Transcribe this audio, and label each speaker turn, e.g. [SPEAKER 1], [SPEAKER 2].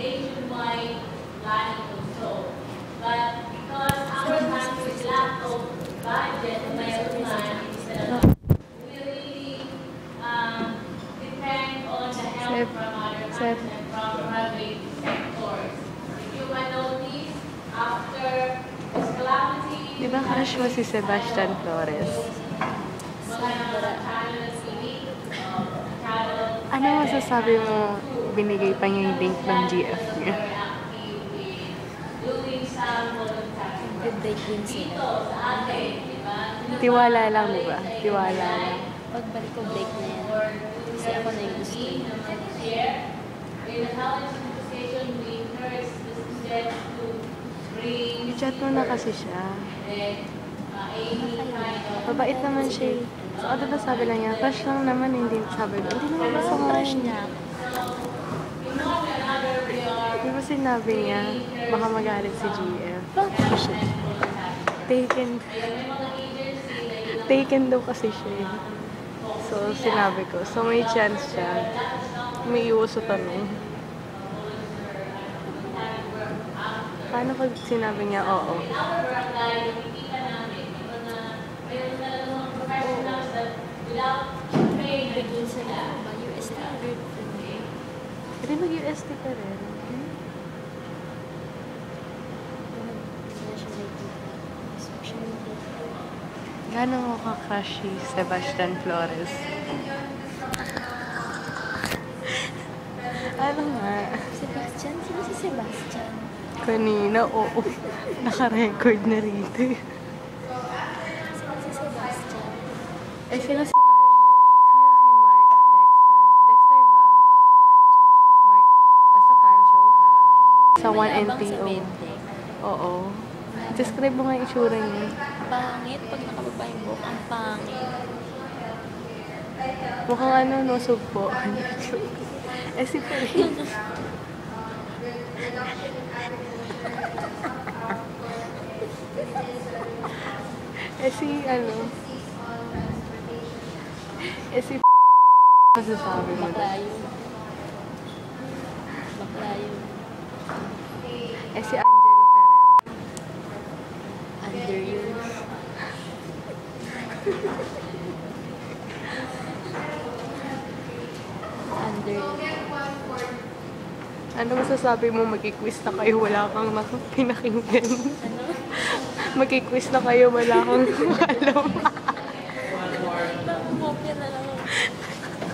[SPEAKER 1] nationwide planning also. But because our country's lack of budget, mayroon man, we really depend on the help from other countries and from private sectors. If you can notice, after this calamity,
[SPEAKER 2] Di ba crush mo si Sebastian Flores? Ano masasabi mo binigay pa niya yung link ng GF niya?
[SPEAKER 3] Nag-break din sila.
[SPEAKER 2] Tiwala lang, di ba? Tiwala lang.
[SPEAKER 3] Pagbalik ko, break na yan. Kasi ako na yung gusto yun.
[SPEAKER 2] I-chat mo na kasi siya. Mabait naman siya. So, ano ba sabi lang niya? Crush lang naman, hindi sabi ko. Hindi naman gusto mo.
[SPEAKER 3] Crush niya.
[SPEAKER 2] Di ba sinabi niya, baka magalit si GF?
[SPEAKER 3] Bakit siya?
[SPEAKER 2] Taken daw kasi siya. So, sinabi ko. So, may chance siya. May iwas sa tanong. Paano pag sinabi niya, oo?
[SPEAKER 3] Bigyan sila ba? UST ang girlfriend niya.
[SPEAKER 2] Pwede mag-UST ka rin. Gano'n mo ka-crush si Sebastian Flores? Ano nga?
[SPEAKER 3] Sebastian? Sino si Sebastian?
[SPEAKER 2] Kanina, oo. Naka-record na rito.
[SPEAKER 3] Sino si Sebastian?
[SPEAKER 2] Eh, sino si Sino si Mark Dexter? Dexter ba? Mark, basta Pancho? Sa 1NTO. Oo. Describe mo nga yung itsura niya.
[SPEAKER 3] Pangit. Pag nakababa yung buhok, ang pangit.
[SPEAKER 2] Mukhang ano, no, sugpo. Eh, si Parin. Eh, si ano? Eh, si masasabi mo.
[SPEAKER 3] Bakla yun. Bakla yun.
[SPEAKER 2] Eh, si Angelo Ferrer.
[SPEAKER 3] Under yun. Under yun.
[SPEAKER 2] Ano masasabi mo? Magkiquiz na kayo, wala kang pinakinggan.
[SPEAKER 3] Ano?
[SPEAKER 2] Magkiquiz na kayo, wala kang alam.